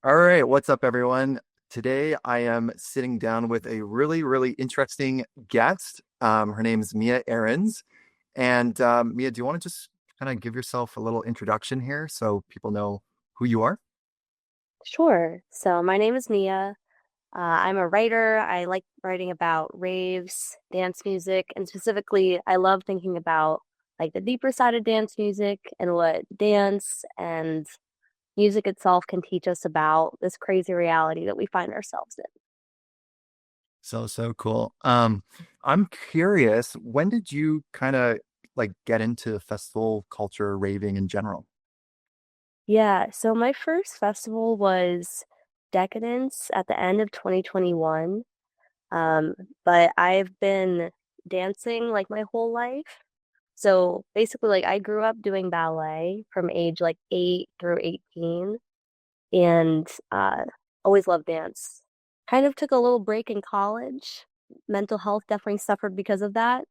All right, what's up, everyone? Today I am sitting down with a really interesting guest. Her name is Mia Arends. And Mia, do you want to just kind of give yourself a little introduction here so people know who you are? Sure. So my name is Mia. I'm a writer. I like writing about raves, dance music, and specifically, I love thinking about like the deeper side of dance music and what dance and music itself can teach us about this crazy reality that we find ourselves in. So cool. I'm curious, when did you kind of like get into festival culture, raving in general? Yeah, so my first festival was Decadence at the end of 2021. Um, but I've been dancing like my whole life. So basically, like I grew up doing ballet from age like 8 through 18 and always loved dance. Kind of took a little break in college. Mental health definitely suffered because of that.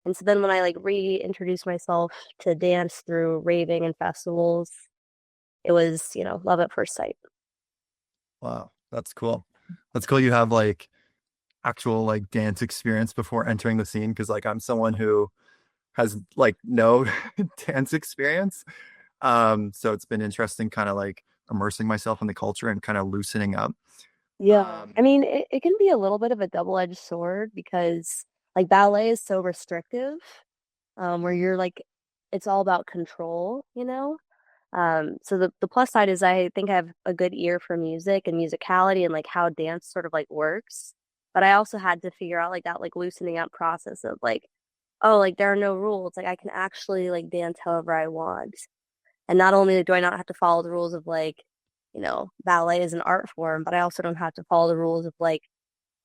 And so then when I like reintroduced myself to dance through raving and festivals, it was, love at first sight. Wow, that's cool. That's cool you have like actual like dance experience before entering the scene because like I'm someone who has like no dance experience. So it's been interesting kind of like immersing myself in the culture and kind of loosening up. Yeah. I Um, mean, it can be a little bit of a double-edged sword because like ballet is so restrictive, where you're like it's all about control. So the plus side is I think I have a good ear for music and musicality and like how dance sort of like works. But I also had to figure out like that like loosening up process of like, oh, like there are no rules. Like I can actually like dance however I want. And not only do I not have to follow the rules of like, ballet is an art form, but I also don't have to follow the rules of like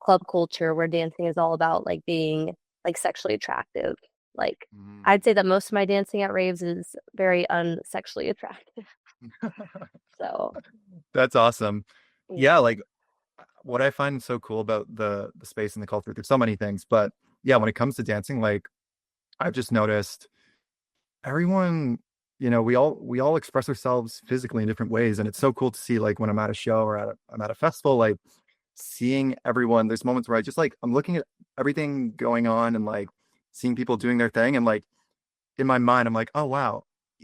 club culture where dancing is all about like being like sexually attractive. Like mhm. I'd say that most of my dancing at raves is very unsexually attractive. So That's awesome. Yeah, yeah. like what I find so cool about the space and the culture, there's so many things, but yeah, when it comes to dancing, like I've just noticed everyone, we all express ourselves physically in different ways, and it's so cool to see like when I'm at a show or I'm at a festival, like seeing everyone. There's moments where I just like I'm looking at everything going on and like seeing people doing their thing, and like in my mind, I'm like, oh wow,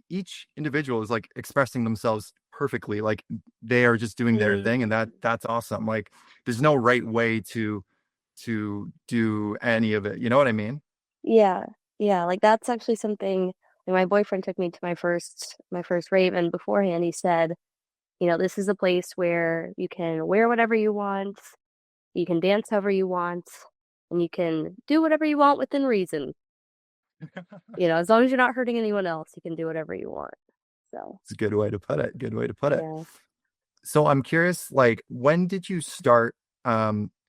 each individual is like expressing themselves perfectly, like they are just doing their Mhm. thing, and that's awesome. Like there's no right way to do any of it. You know what I mean? Yeah. Yeah. Like that's actually something like my boyfriend took me to my first rave and beforehand he said, this is a place where you can wear whatever you want, you can dance however you want, and you can do whatever you want within reason. As long as you're not hurting anyone else, you can do whatever you want. So, It's a good way to put it. Good way to put it. yeah. So I'm curious, like, when did you start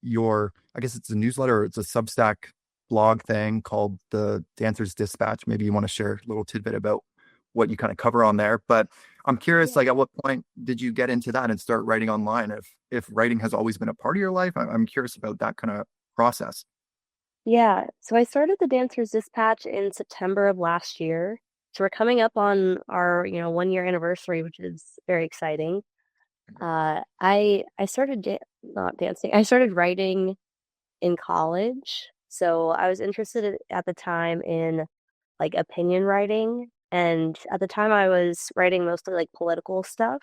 your, I guess it's a newsletter or it's a Substack blog thing called the Dancer's Dispatch? Maybe you want to share a little tidbit about what you kind of cover on there. But I'm curious, like, Yeah. at what point did you get into that and start writing online? If writing has always been a part of your life, I'm curious about that kind of process. Yeah. So I started the Dancer's Dispatch in September of last year. So we're coming up on our, 1 year anniversary, which is very exciting. I started not dancing. I started writing in college. So I was interested at the time in like opinion writing, and at the time I was writing mostly like political stuff.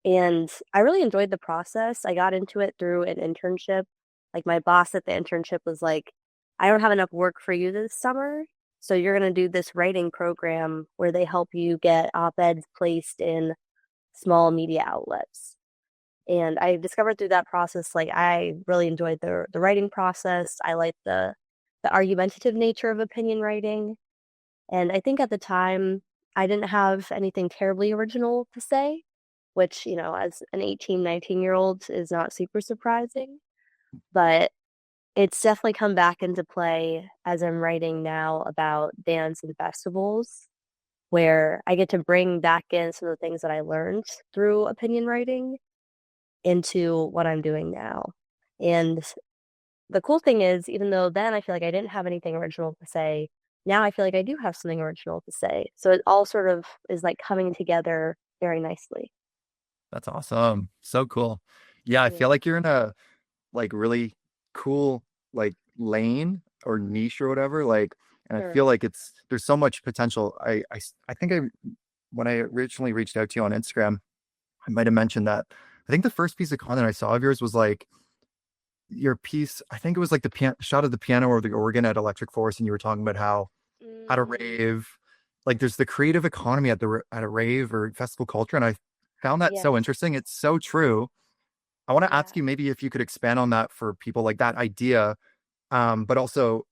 And I really enjoyed the process. I got into it through an internship. Like my boss at the internship was like, I don't have enough work for you this summer. So you're going to do this writing program where they help you get op-eds placed in small media outlets. And I discovered through that process, like I really enjoyed the writing process. I liked the argumentative nature of opinion writing. And I think at the time, I didn't have anything terribly original to say, which, as an 18, 19-year-old is not super surprising. But it's definitely come back into play as I'm writing now about dance and festivals, where I get to bring back in some of the things that I learned through opinion writing into what I'm doing now. And the cool thing is, even though then I feel like I didn't have anything original to say, now I feel like I do have something original to say. So it all sort of is like coming together very nicely. That's awesome. So cool. Yeah, I feel Yeah, like you're in a like really cool like lane or niche or whatever. Like, and I sure. feel like there's so much potential. I think when I originally reached out to you on Instagram, I might have mentioned that I think the first piece of content I saw of yours was like your piece. I think it was like the piano shot of the piano or the organ at Electric Forest, and you were talking about how at a Mm, rave, like there's the creative economy at the at a rave or festival culture, and I found that so yes. interesting. It's so true. I want to Yeah. ask you maybe if you could expand on that for people like that idea, but also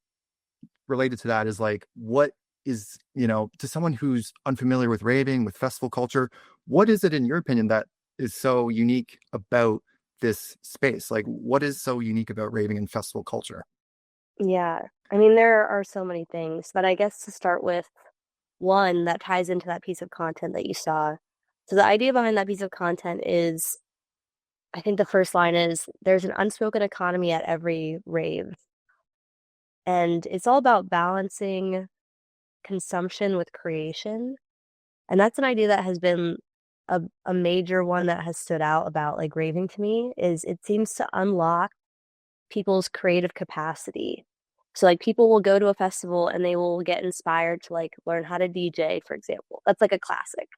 related to that is like what is, to someone who's unfamiliar with raving, with festival culture, what is it in your opinion that is so unique about this space? Like what is so unique about raving and festival culture? Yeah. I mean, there are so many things, but I guess to start with one that ties into that piece of content that you saw. So the idea behind that piece of content is, I think the first line is there's an unspoken economy at every rave. And it's all about balancing consumption with creation. And that's an idea that has been a major one that has stood out about like raving to me is it seems to unlock people's creative capacity. So like people will go to a festival and they will get inspired to like learn how to DJ, for example. That's like a classic.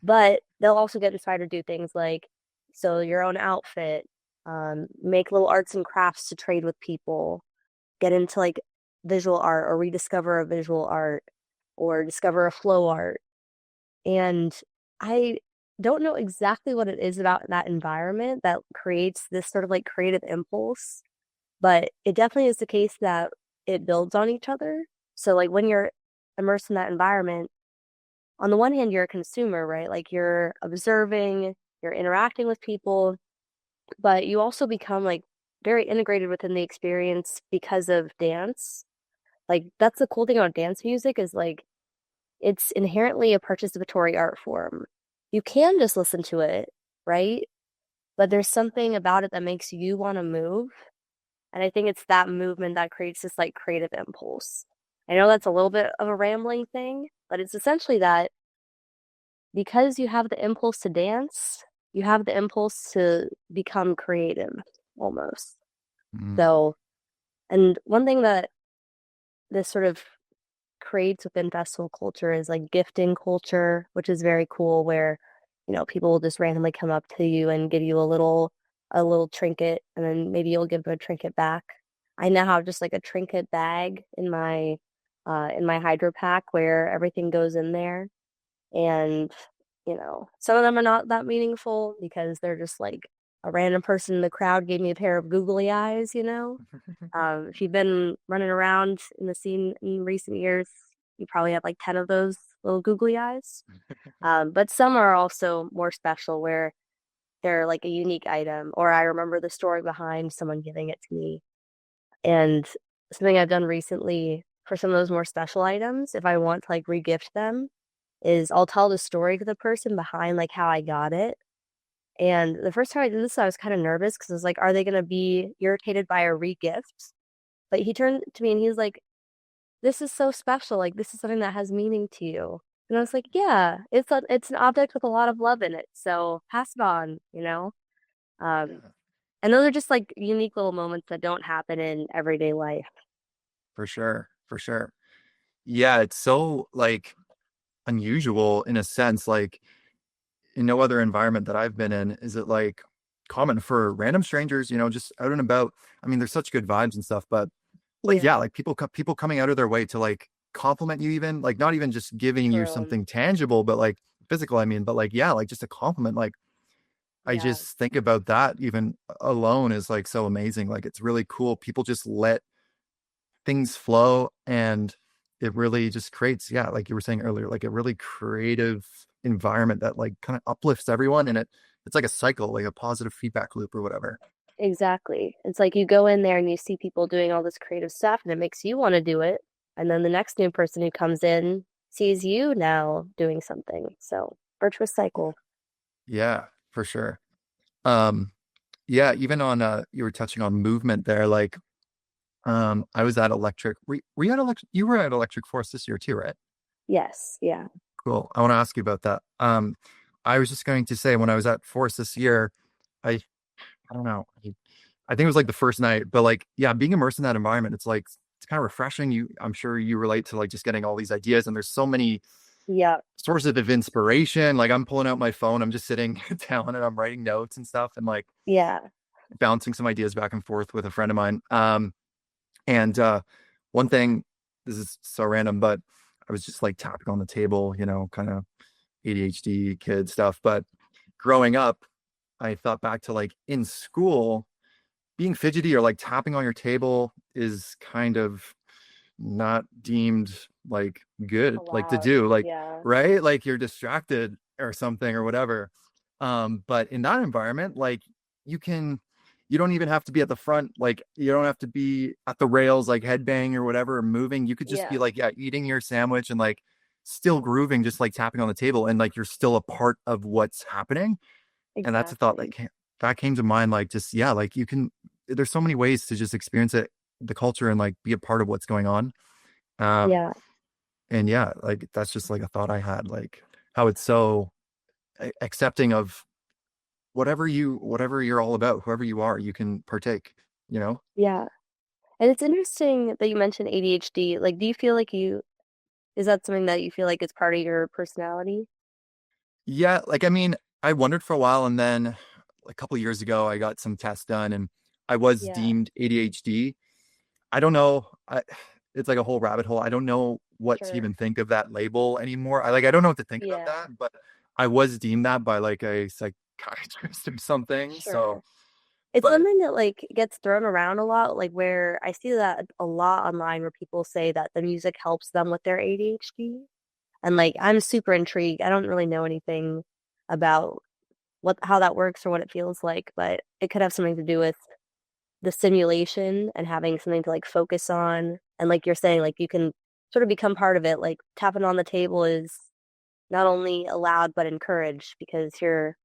But they'll also get inspired to do things like sew your own outfit, make little arts and crafts to trade with people, get into like visual art or rediscover a visual art or discover a flow art. And I don't know exactly what it is about that environment that creates this sort of like creative impulse, but it definitely is the case that it builds on each other. So like when you're immersed in that environment, on the one hand, you're a consumer, right? Like you're observing, you're interacting with people, but you also become like very integrated within the experience because of dance. Like that's the cool thing about dance music is like it's inherently a participatory art form. You can just listen to it, right? But there's something about it that makes you want to move. And I think it's that movement that creates this like creative impulse. I know that's a little bit of a rambling thing, but it's essentially that because you have the impulse to dance, you have the impulse to become creative almost. Mm. So, and one thing that this sort of creates within festival culture is like gifting culture, which is very cool where, people will just randomly come up to you and give you a little trinket and then maybe you'll give them a trinket back. I now have just like a trinket bag in my hydro pack where everything goes in there. And, some of them are not that meaningful because they're just like a random person in the crowd gave me a pair of googly eyes. If you've been running around in the scene in recent years, you probably have like 10 of those little googly eyes. But some are also more special where they're like a unique item, or I remember the story behind someone giving it to me. And something I've done recently for some of those more special items, if I want to like regift them, is I'll tell the story to the person behind like how I got it. And the first time I did this, I was kind of nervous because I was like, are they going to be irritated by a regift? But he turned to me and he was like, this is so special. Like, this is something that has meaning to you. And I was like, yeah, it's an object with a lot of love in it. So pass it on. Um, Yeah, and those are just like unique little moments that don't happen in everyday life. for sure. For sure. Yeah, it's so like unusual in a sense. Like in no other environment that I've been in is it like common for random strangers, just out and about. I mean, there's such good vibes and stuff, but like, Yeah, yeah, like people coming out of their way to like compliment you, even like not even just giving you true. something tangible, but like physical. I mean, but like, yeah, like just a compliment. Like, I Yeah, just think about that even alone is like so amazing. Like, it's really cool. People just let things flow and it really just creates, yeah, like you were saying earlier, like a really creative environment that like kind of uplifts everyone, and it's like a cycle, like a positive feedback loop or whatever. exactly. It's like you go in there and you see people doing all this creative stuff and it makes you want to do it. And then the next new person who comes in sees you now doing something. So, virtuous cycle. Yeah, for sure. um yeah, even on you were touching on movement there, like I was at electric were you at electric, you were at Electric Forest this year too, right? Yes, yeah. Cool. I want to ask you about that. I was just going to say when I was at Forest this year, I don't know. I think it was like the first night, but like, yeah, being immersed in that environment, it's like it's kind of refreshing. I'm sure you relate to like just getting all these ideas, and there's so many Yeah, sources of inspiration. Like I'm pulling out my phone, I'm just sitting down and I'm writing notes and stuff, and like yeah, bouncing some ideas back and forth with a friend of mine. And one thing, this is so random, but I was just like tapping on the table, kind of ADHD kid stuff. But growing up, I thought back to like in school, being fidgety or like tapping on your table is kind of not deemed like good, like to allowed. do, like, Yeah, right? Like you're distracted or something or whatever. But in that environment, like you can, you don't even have to be at the front, like you don't have to be at the rails, like headbang or whatever, or moving. You could just be yeah, like, yeah, eating your sandwich and like still grooving, just like tapping on the table, and like you're still a part of what's happening. And that's a thought exactly. that came to mind, like just yeah, like you can, there's so many ways to just experience it, the culture, and like be a part of what's going on. Um, Yeah, and yeah, like that's just like a thought I had, like how it's so accepting of whatever you're all about, whoever you are, you can partake, you know? yeah. And it's interesting that you mentioned ADHD. Like, do you feel like is that something that you feel like is part of your personality? Yeah, like I mean, I wondered for a while, and then a couple of years ago I got some tests done and I was Yeah, deemed ADHD. I don't know. It's like a whole rabbit hole. I don't know what to sure. even think of that label anymore. I don't know what to think about Yeah, that, but I was deemed that by like a psychiatrist or something. So, sure. It's but something that like gets thrown around a lot, like where I see that a lot online where people say that the music helps them with their ADHD. And like I'm super intrigued. I don't really know anything about what how that works or what it feels like, but it could have something to do with the stimulation and having something to like focus on. And like you're saying, like you can sort of become part of it. Like tapping on the table is not only allowed but encouraged because you're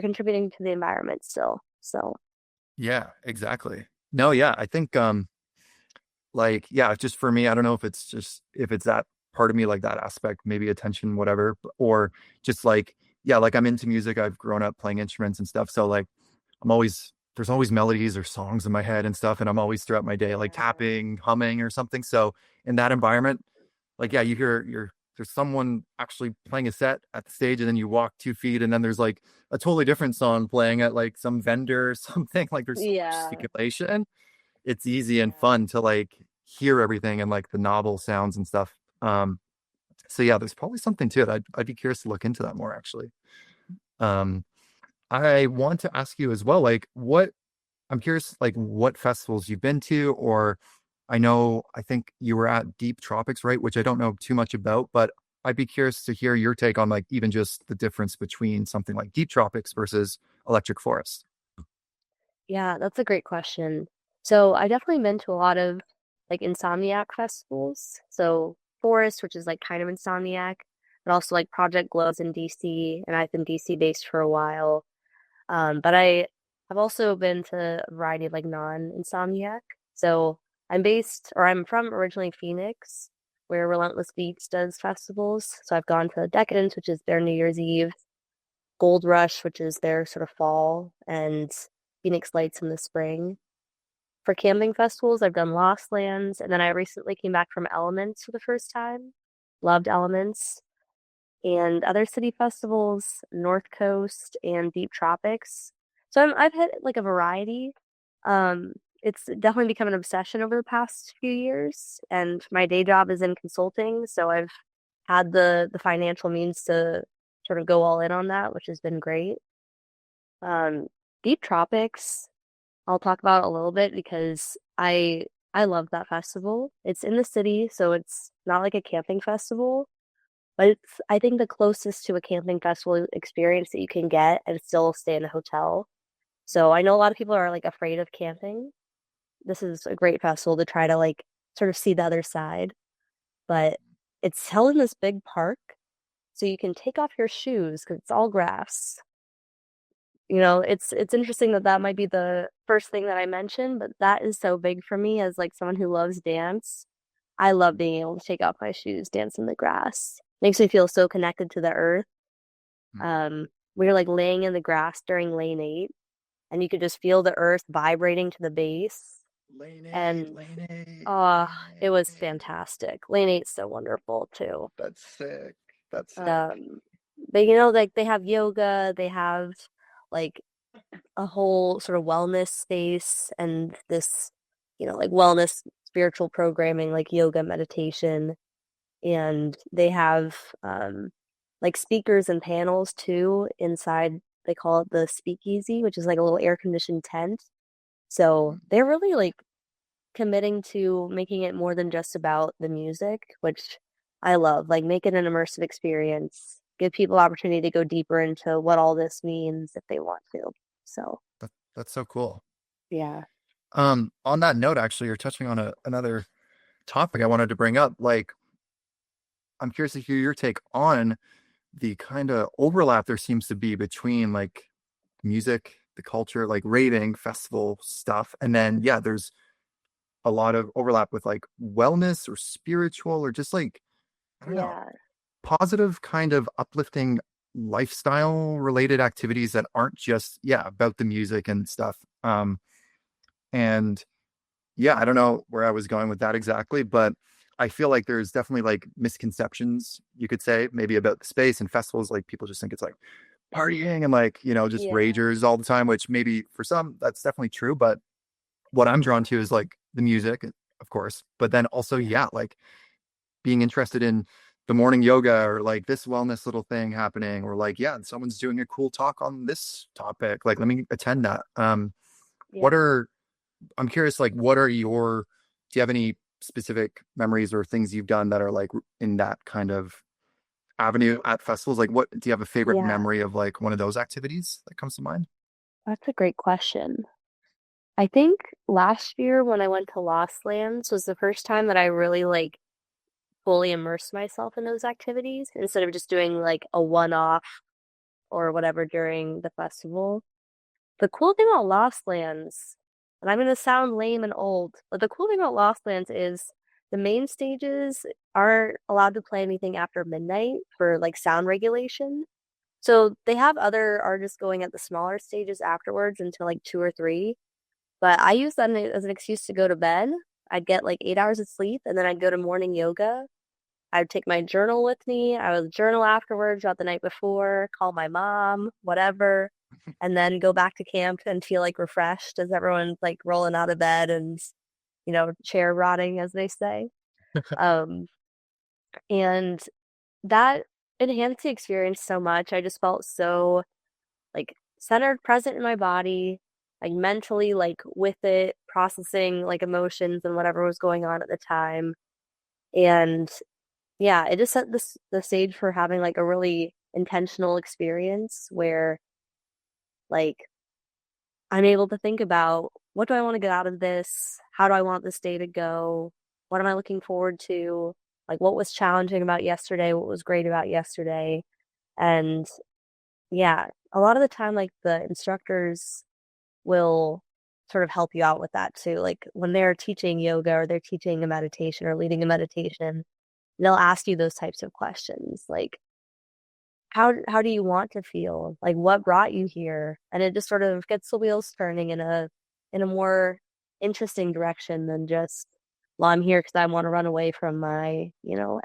contributing to the environment still. So yeah, exactly. No, yeah, I think like yeah, just for me, I don't know if it's just if it's that part of me, like that aspect, maybe attention, whatever, or just like yeah, like I'm into music. I've grown up playing instruments and stuff, so like I'm always there's always melodies or songs in my head and stuff, and I'm always throughout my day like yeah. tapping, humming, or something. So in that environment, like yeah, you hear there's someone actually playing a set at the stage, and then you walk 2 feet, and then there's like a totally different song playing at like some vendor or something. Like there's so much Yeah. stimulation. It's easy and Yeah. fun to like hear everything and like the novel sounds and stuff. So yeah, there's probably something to it. I'd be curious to look into that more actually. Um, I want to ask you as well, like what I'm curious, like what festivals you've been to, or I think you were at Deep Tropics, right? Which I don't know too much about, but I'd be curious to hear your take on like even just the difference between something like Deep Tropics versus Electric Forest. Yeah, that's a great question. So I definitely been to a lot of like insomniac festivals. So Forest, which is like kind of insomniac, but also like Project Glows in DC, and I've been DC based for a while. But I've also been to a variety of like non-insomniac. So I'm from originally Phoenix, where Relentless Beats does festivals. So I've gone to Decadence, which is their New Year's Eve, Gold Rush, which is their sort of fall, and Phoenix Lights in the spring. For camping festivals, I've done Lost Lands, and then I recently came back from Elements for the first time. Loved Elements. And other city festivals, North Coast and Deep Tropics. So I've had like a variety. Um, it's definitely become an obsession over the past few years, and my day job is in consulting, so I've had the financial means to sort of go all in on that, which has been great. Um, Deep Tropics, I'll talk about a little bit because I love that festival. It's in the city, so it's not like a camping festival, but it's I think the closest to a camping festival experience that you can get and still stay in a hotel. So I know a lot of people are like afraid of camping. This is a great festival to try to like sort of see the other side, but it's held in this big park, so you can take off your shoes because it's all grass. It's interesting that that might be the first thing that I mentioned, but that is so big for me as like someone who loves dance. I love being able to take off my shoes, dance in the grass. Makes me feel so connected to the earth. Mm. Um, we were like laying in the grass during lane 8, and you could just feel the earth vibrating to the bass. Lane eight, And lane eight, uh, lane it was eight. fantastic. Lane 8's so wonderful too. That's sick. That's sick. Um, but you know, like they have yoga, they have like a whole sort of wellness space and this, like wellness spiritual programming like yoga, meditation, and they have like speakers and panels too inside. They call it the speakeasy, which is like a little air conditioned tent. So they're really like committing to making it more than just about the music, which I love. Like make it an immersive experience, give people opportunity to go deeper into what all this means if they want to. So That's so cool. yeah. On that note, actually, you're touching on another topic I wanted to bring up. Like, I'm curious to hear your take on the kind of overlap there seems to be between like music, the culture, like raving festival stuff, and then yeah, there's a lot of overlap with like wellness or spiritual or just like I don't know, Yeah. positive kind of uplifting lifestyle related activities that aren't just yeah about the music and stuff. And yeah, I don't know where I was going with that exactly, but I feel like there's definitely like misconceptions you could say maybe about the space and festivals. Like people just think it's like partying and like just Yeah. ragers all the time, which maybe for some that's definitely true. But what I'm drawn to is like the music, of course, but then also Yeah. yeah, like being interested in the morning yoga or like this wellness little thing happening or like yeah someone's doing a cool talk on this topic like let me attend that. What Yeah. are I'm curious like what are your do you have any specific memories or things you've done that are like in that kind of avenue at festivals like what do you have a favorite Yeah. memory of like one of those activities that comes to mind? That's a great question. I think last year when I went to Lost Lands was the first time that I really like fully immersed myself in those activities instead of just doing like a one-off or whatever during the festival. The cool thing about Lost Lands, and I'm going to sound lame and old, but the cool thing about Lost Lands is the main stages aren't allowed to play anything after midnight for like sound regulation. So they have other artists going at the smaller stages afterwards until like 2 or 3. But I use that as an excuse to go to bed. I'd get like 8 hours of sleep and then I'd go to morning yoga. I'd take my journal with me. I would journal afterwards, about the night before, call my mom, whatever, and then go back to camp and feel like refreshed as everyone's like rolling out of bed and, chair rotting, as they say. Um, and that enhanced the experience so much. I just felt so like centered, present in my body, like mentally, like with it, processing like emotions and whatever was going on at the time. And yeah, it just set the stage for having like a really intentional experience where like I'm able to think about what do I want to get out of this? How do I want this day to go? What am I looking forward to? Like what was challenging about yesterday? What was great about yesterday? And yeah, a lot of the time like the instructors will sort of help you out with that too. Like when they're teaching yoga or they're teaching a meditation or leading a meditation, they'll ask you those types of questions like how do you want to feel? Like what brought you here? And it just sort of gets the wheels turning in a more interesting direction than just, well, I'm here because I want to run away from my,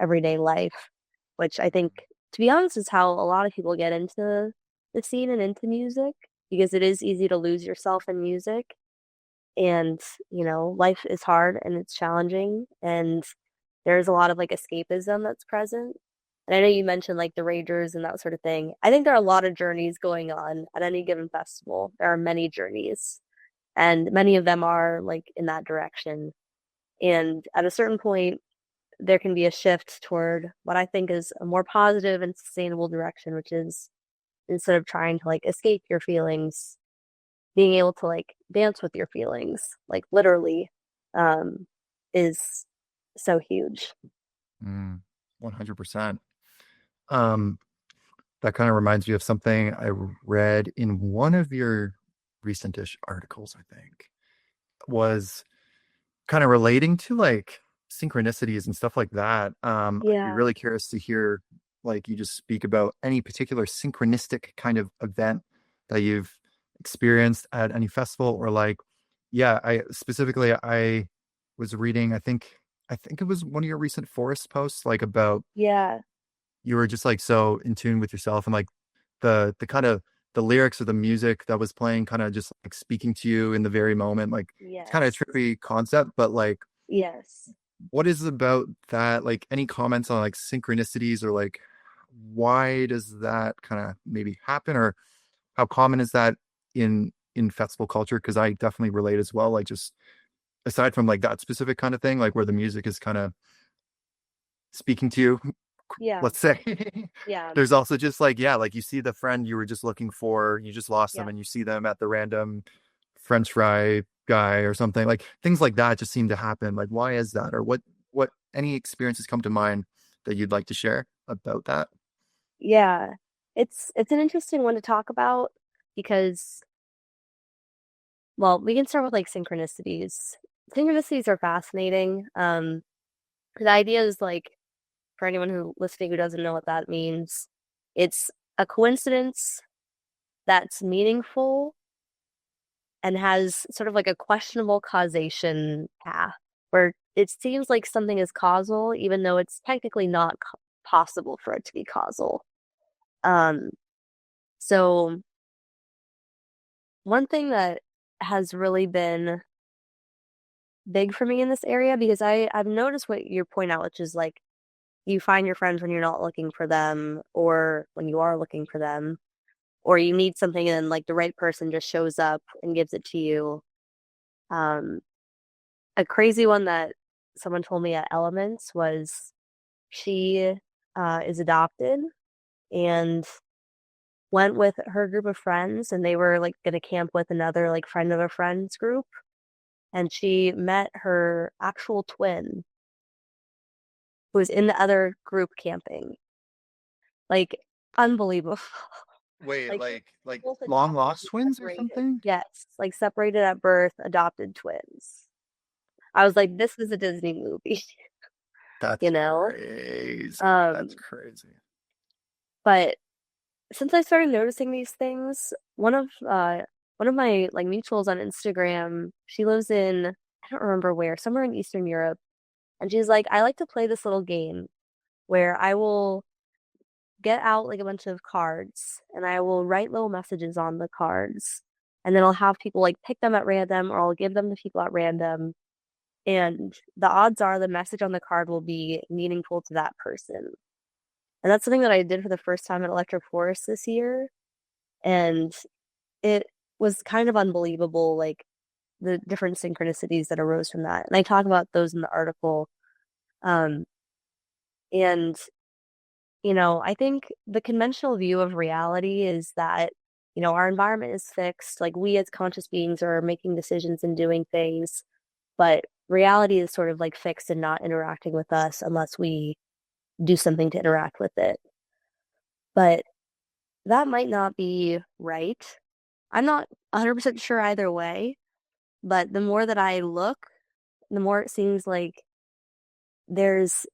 everyday life, which I think, to be honest, is how a lot of people get into the scene and into music because it is easy to lose yourself in music. And, life is hard and it's challenging and there's a lot of like escapism that's present. And I know you mentioned like the ragers and that sort of thing. I think there are a lot of journeys going on at any given festival. There are many journeys, and many of them are like in that direction. And at a certain point, there can be a shift toward what I think is a more positive and sustainable direction, which is instead of trying to like escape your feelings, being able to like dance with your feelings, like literally, um, is so huge. 100%. um that kind of reminds me of something I read in one of your recentish articles, I think, was kind of relating to like synchronicities and stuff like that. I'd be Yeah. really curious to hear like you just speak about any particular synchronistic kind of event that you've experienced at any festival or like, yeah, I was reading, I think it was one of your recent forest posts, like about Yeah. you were just like so in tune with yourself and like the kind of the lyrics or the music that was playing kind of just like speaking to you in the very moment. Like it's kind of Yes. a trippy concept, but like Yes. what is it about that? Like any comments on like synchronicities or like why does that kind of maybe happen or how common is that in festival culture? Because I definitely relate as well. Like just aside from like that specific kind of thing, like where the music is kind of speaking to you, Yeah. let's say. Yeah. There's also just like, yeah, like you see the friend you were just looking for, you just lost them Yeah. and you see them at the random French fry guy or something. Like things like that just seem to happen. Like, why is that? Or what any experiences come to mind that you'd like to share about that? Yeah. It's an interesting one to talk about because, well, we can start with like synchronicities. Synchronicities are fascinating. The idea is like for anyone who listening who doesn't know what that means, it's a coincidence that's meaningful and has sort of like a questionable causation path where it seems like something is causal even though it's technically not possible for it to be causal. Um, so one thing that has really been big for me in this area because I've noticed what you point out, which is like you find your friends when you're not looking for them or when you are looking for them, or you need something and like the right person just shows up and gives it to you. Um, a crazy one that someone told me at Elements was she is adopted and went with her group of friends and they were like gonna camp with another like friend of a friend's group and she met her actual twin who was in the other group camping. Like unbelievable. Wait, Like like both long adopted lost and twins or separated. something? Yes, like separated at birth, adopted twins. I was like, this is a Disney movie, you That's know? crazy. That's Um, crazy. but since I started noticing these things, one of my like mutuals on Instagram, she lives in I don't remember where, somewhere in Eastern Europe, and she's like, I like to play this little game where I will get out like a bunch of cards and I will write little messages on the cards. And then I'll have people like pick them at random or I'll give them to people at random. And the odds are the message on the card will be meaningful to that person. And that's something that I did for the first time at Electric Forest this year. And it was kind of unbelievable, like the different synchronicities that arose from that. And I talk about those in the article. Um, and I think the conventional view of reality is that, our environment is fixed. Like we as conscious beings are making decisions and doing things, but reality is sort of like fixed and not interacting with us unless we do something to interact with it. But that might not be right. I'm not 100% sure either way, but the more that I look, the more it seems like there's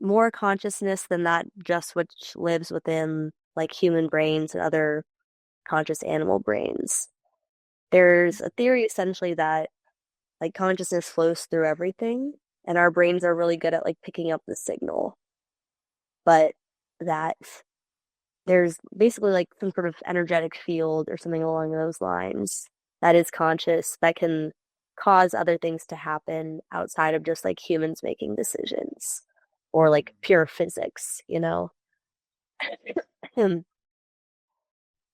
more consciousness than that just which lives within like human brains and other conscious animal brains. There's a theory essentially that like consciousness flows through everything and our brains are really good at like picking up the signal, but that there's basically like some sort of energetic field or something along those lines that is conscious that can cause other things to happen outside of just like humans making decisions or like pure physics.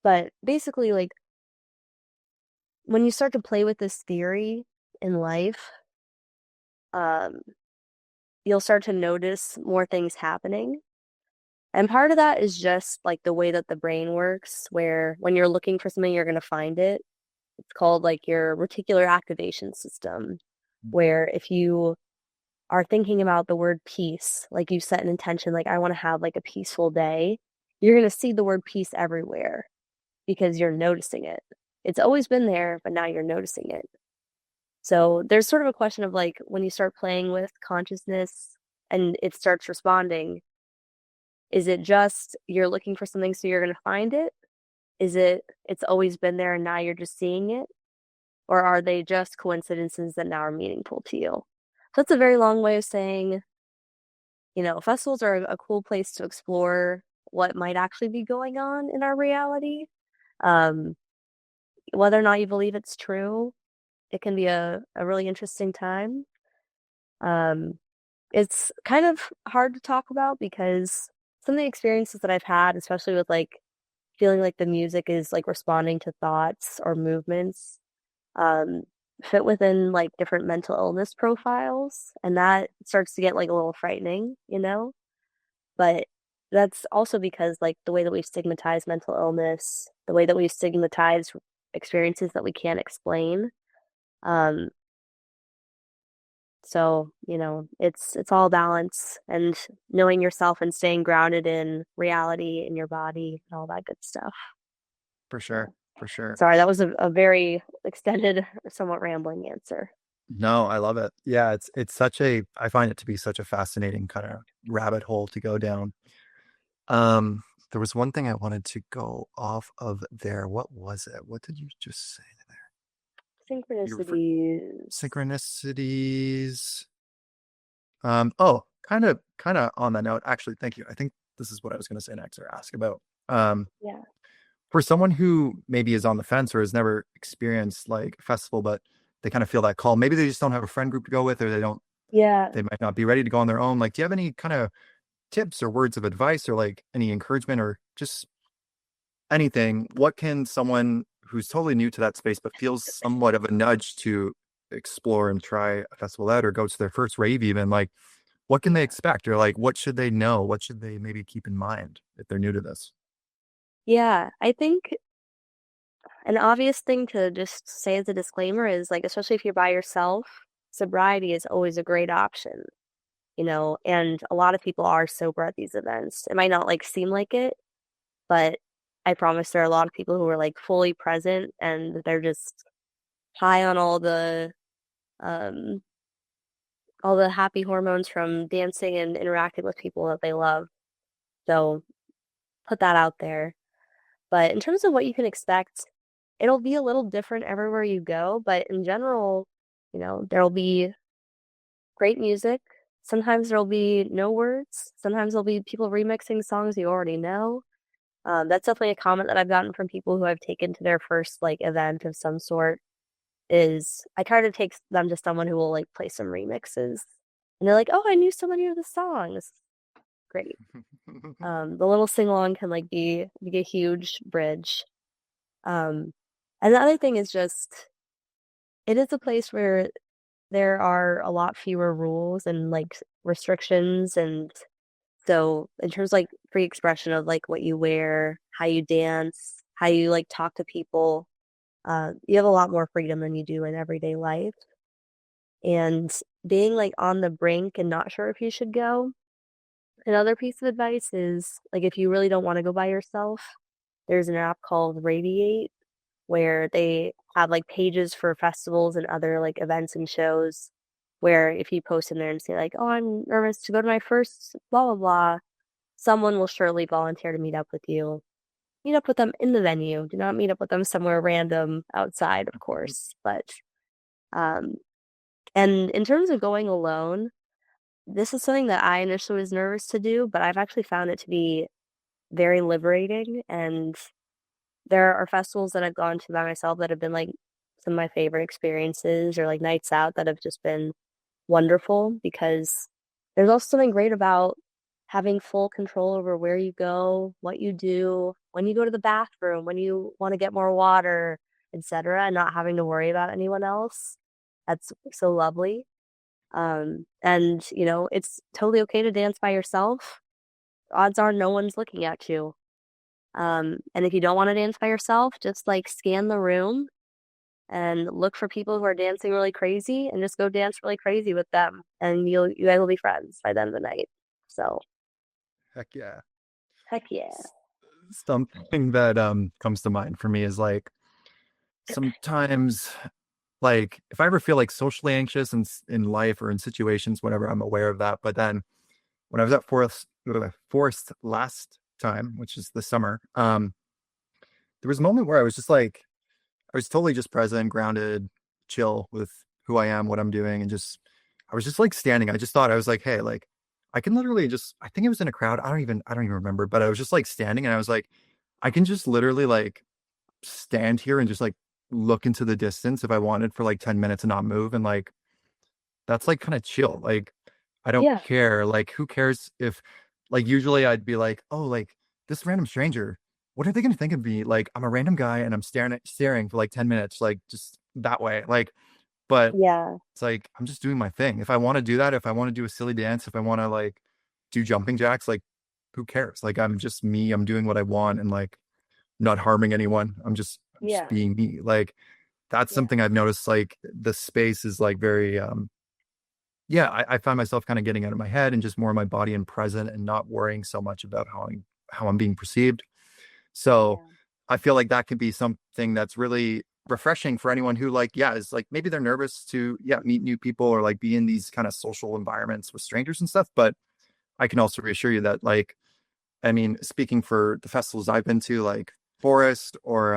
But basically, like when you start to play with this theory in life, um, you'll start to notice more things happening. And part of that is just like the way that the brain works, where when you're looking for something, you're going to find it. It's called like your reticular activation system, where if you are thinking about the word peace, like you set an intention, like I want to have like a peaceful day, you're going to see the word peace everywhere because you're noticing it. It's always been there, but now you're noticing it. So there's sort of a question of like when you start playing with consciousness and it starts responding, Is it just you're looking for something so you're going to find it? Is it it's always been there and now you're just seeing it? Or are they just coincidences that now are meaningful to you? So that's a very long way of saying, festivals are a cool place to explore what might actually be going on in our reality. Um, Whether or not you believe it's true, it can be a really interesting time. Um, it's kind of hard to talk about because some of the experiences that I've had, especially with like feeling like the music is like responding to thoughts or movements, um, fit within like different mental illness profiles, and that starts to get like a little frightening. But that's also because like the way that we stigmatize mental illness, the way that we stigmatize experiences that we can't explain. Um, it's all balance and knowing yourself and staying grounded in reality in your body and all that good stuff. For sure. So, For sure. sorry, that was a very extended, somewhat rambling answer. No, I love it. Yeah, it's such a I find it to be such a fascinating kind of rabbit hole to go down. Um, there was one thing I wanted to go off of there. What was it? What did you just say there? You refer Synchronicities. synchronicities. Oh, kind of on that note, actually, thank you. I think this is what I was going to say next or ask about. Um, Yeah. for someone who maybe is on the fence or has never experienced like a festival, but they kind of feel that call. Maybe they just don't have a friend group to go with, or Yeah. they might not be ready to go on their own. Like, do you have any kind of tips or words of advice or like any encouragement or just anything? What can someone who's totally new to that space but feels somewhat of a nudge to explore and try a festival out or go to their first rave even like what can they Yeah. expect or like what should they know? What should they maybe keep in mind if they're new to this? Yeah. I think an obvious thing to just say as a disclaimer is like, especially if you're by yourself, sobriety is always a great option, and a lot of people are sober at these events. It might not like seem like it, but I promise there are a lot of people who are like fully present and they're just high on um all the happy hormones from dancing and interacting with people that they love. So put that out there. But in terms of what you can expect, it'll be a little different everywhere you go, but in general, there'll be great music. Sometimes there'll be no words. Sometimes there'll be people remixing songs you already know. That's definitely a comment that I've gotten from people who I've taken to their first like event of some sort is I try to take them to someone who will like play some remixes. And they're like, "Oh, I knew so many of the songs." Great. The little sing along can like be a huge bridge. Um, and the other thing is just it is a place where there are a lot fewer rules and like restrictions, and so in terms of, like free expression of like what you wear, how you dance, how you like talk to people, you have a lot more freedom than you do in everyday life. And being like on the brink and not sure if you should go. Another piece of advice is like if you really don't want to go by yourself, there's an app called Radiate where they have like pages for festivals and other like events and shows where if you post in there and say like, "Oh, I'm nervous to go to my first blah blah blah," someone will surely volunteer to meet up with you. Meet up with them in the venue. Do not meet up with them somewhere random outside, of course. But um and in terms of going alone, this is something that I initially was nervous to do, but I've actually found it to be very liberating. And there are festivals that I've gone to by myself that have been like some of my favorite experiences or like nights out that have just been wonderful because there's also something great about having full control over where you go, what you do, when you go to the bathroom, when you want to get more water, etc., and not having to worry about anyone else. That's so lovely. And it's totally okay to dance by yourself. Odds are no one's looking at you. And if you don't want to dance by yourself, just like scan the room and look for people who are dancing really crazy and just go dance really crazy with them. And you guys will be friends by the end of the night. So Heck yeah. heck yeah. S- Something that comes to mind for me is like sometimes like if I ever feel like socially anxious in life or in situations, whatever, I'm aware of that. But then when I was at Forest last time, which is the summer, there was a moment where I was just like, I was totally just present, grounded, chill with who I am, what I'm doing, and just I was just like standing. I just thought I was like, hey, like I can literally just I think it was in a crowd. I don't even remember, but I was just like standing and I was like, I can just literally like stand here and just like look into the distance if I wanted for like 10 minutes and not move. And like that's like kind of chill. Like I don't Yeah, care. Like who cares if like usually I'd be like, oh, like this random stranger, what are they gonna think of me? Like I'm a random guy and I'm staring for like 10 minutes, like just that way. Like, but yeah, it's like I'm just doing my thing. If I want to do that, if I want to do a silly dance, if I want to like do jumping jacks, like who cares? Like I'm just me. I'm doing what I want and like not harming anyone. I'm just yeah, being me. Like that's yeah, something I've noticed. Like the space is like very yeah, I find myself kind of getting out of my head and just more in my body and present and not worrying so much about how I'm being perceived. So yeah, I feel like that could be something that's really refreshing for anyone who like, yeah, is like maybe they're nervous to yeah, meet new people or like be in these kind of social environments with strangers and stuff. But I can also reassure you that like, I mean, speaking for the festivals I've been to, like Forest or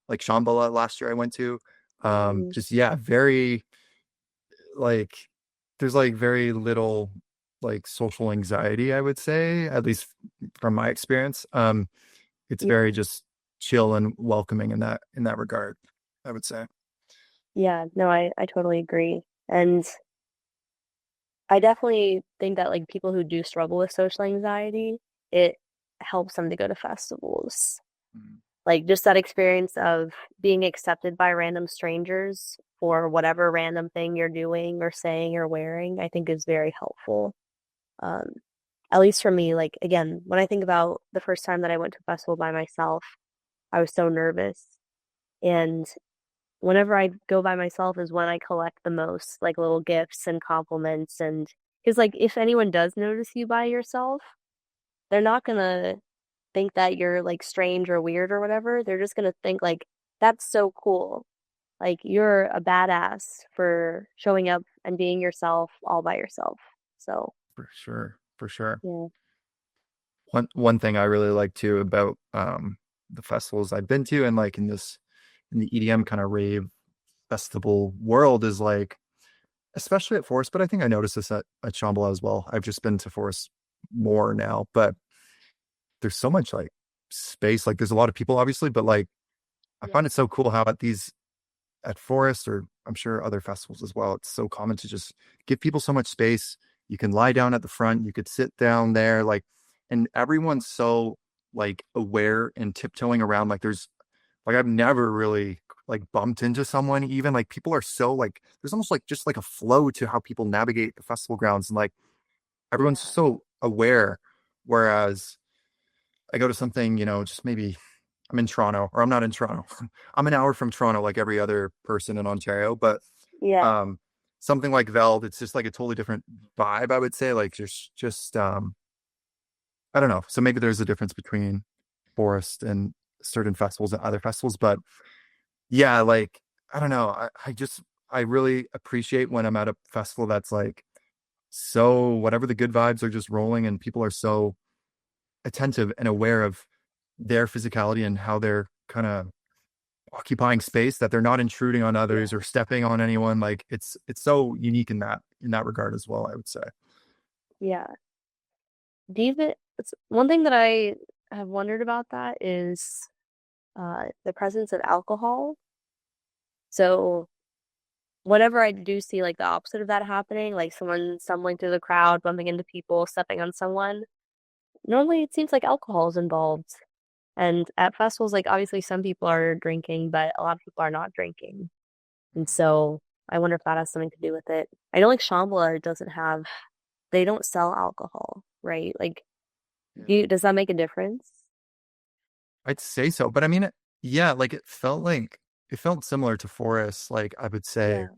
like Shambhala last year I went to, mm, just yeah, very like there's like very little like social anxiety, I would say, at least from my experience. It's yeah, very just chill and welcoming in that regard, I would say. yeah. No, I totally agree. And I definitely think that like people who do struggle with social anxiety, it helps them to go to festivals. Mhm. Like just that experience of being accepted by random strangers for whatever random thing you're doing or saying or wearing, I think is very helpful. Um, at least for me, like again, when I think about the first time that I went to a festival by myself, I was so nervous. And whenever I go by myself is when I collect the most like little gifts and compliments and because like if anyone does notice you by yourself, they're not gonna think that you're like strange or weird or whatever. They're just gonna think like that's so cool. Like you're a badass for showing up and being yourself all by yourself. So, For sure, for sure. yeah. One thing I really like too about the festivals I've been to and like in the EDM kind of rave festival world is like especially at Forest, but I think I noticed this at Shambhala as well. I've just been to Forest more now, but there's so much like space. Like there's a lot of people obviously, but like I Yeah. find it so cool how at these at Forest or I'm sure other festivals as well, it's so common to just give people so much space. You can lie down at the front, you could sit down there, like, and everyone's so like aware and tiptoeing around. Like there's like I've never really like bumped into someone even like people are so like there's almost like just like a flow to how people navigate the festival grounds and like everyone's Yeah. just so aware. Whereas I go to something, you know, just maybe I'm in Toronto or I'm not in Toronto. I'm an hour from Toronto like every other person in Ontario, but Yeah. um something like Veld, it's just like a totally different vibe, I would say. Like just I don't know. So maybe there's a difference between Forest and certain festivals and other festivals, but yeah, like I don't know. I really appreciate when I'm at a festival that's like so whatever the good vibes are just rolling and people are so attentive and aware of their physicality and how they're kind of occupying space that they're not intruding on others Yeah. or stepping on anyone. Like it's so unique in that regard as well, I would say. Yeah. Do you think it's one thing that I have wondered about that is the presence of alcohol. So whenever I do see like the opposite of that happening, like someone stumbling through the crowd, bumping into people, stepping on someone, normally it seems like alcohol is involved. And at festivals, like obviously some people are drinking, but a lot of people are not drinking. And Mhm. so I wonder if that has something to do with it. I know like Shambhala doesn't have, they don't sell alcohol, right? Like, Yeah. does that make a difference? I'd say so, but I mean, yeah, like it felt similar to Forest, like I would say, Yeah,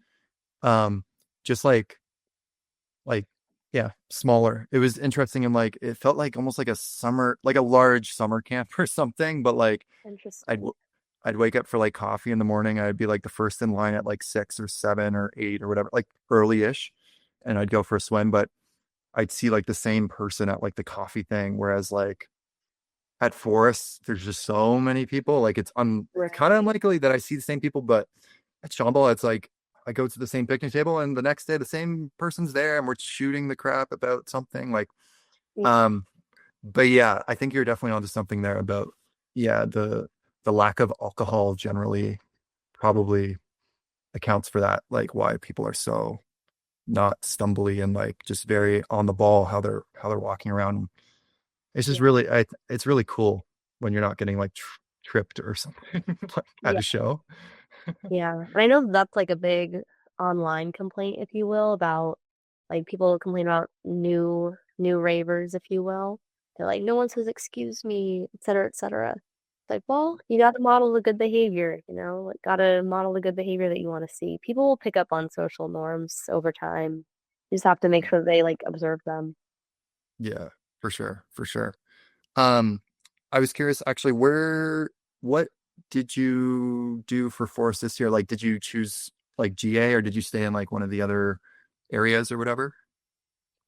um, just like yeah, smaller. It was interesting and like it felt like almost like a summer, like a large summer camp or something. But like I'd interesting. w- I'd wake up for like coffee in the morning. I'd be like the first in line at like 6 or 7 or 8 or whatever, like early-ish, and I'd go for a swim. But I'd see like the same person at like the coffee thing, whereas like at Forest, there's just so many people. Like it's kind of Right. unlikely that I see the same people, but at Shambhala, it's like I go to the same picnic table and the next day the same person's there and we're shooting the crap about something. Like, Yeah. um, but yeah, I think you're definitely onto something there about yeah, the lack of alcohol generally probably accounts for that, like why people are so not stumbly and like just very on the ball how they're walking around. It's just Yeah. really it's really cool when you're not getting like tripped or something like at Yeah. a show. Yeah. And I know that's like a big online complaint, if you will, about like people complain about new ravers, if you will. They're like, no one says excuse me, et cetera, et cetera. It's like, well, you gotta model the good behavior, like gotta model the good behavior that you want to see. People will pick up on social norms over time. You just have to make sure they like observe them. Yeah, for sure, for sure. Um, I was curious actually, what did you do for Forest this year? Like, did you choose like GA or did you stay in like one of the other areas or whatever?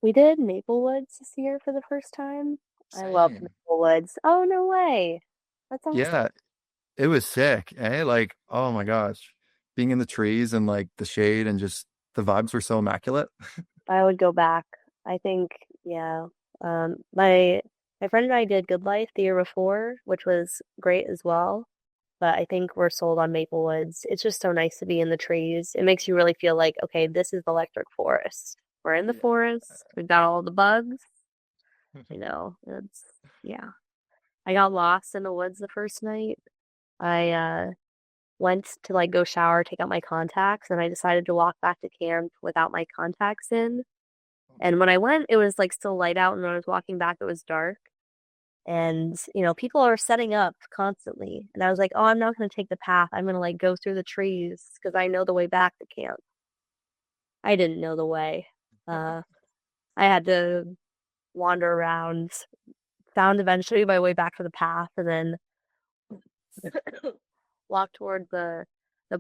We did Maple Woods this year for the first time. I love Same. Maple Woods. Oh, no way. That's awesome. Yeah, it was sick, eh? Like, oh my gosh, being in the trees and like the shade and just the vibes were so immaculate. I would go back. I think, yeah. My friend and I did Good Life the year before, which was great as well. But I think we're sold on Maple Woods. It's just so nice to be in the trees. It makes you really feel like, okay, this is the electric forest. We're in the Yeah. forest. We've got all the bugs. It's yeah. I got lost in the woods the first night. I went to like go shower, take out my contacts, and I decided to walk back to camp without my contacts in. And when I went, it was like still light out, and when I was walking back, it was dark. And people are setting up constantly. And I was like, oh, I'm not going to take the path. I'm going to like go through the trees because I know the way back to camp. I didn't know the way. Uh, I had to wander around, found eventually my way back to the path, and then walked toward the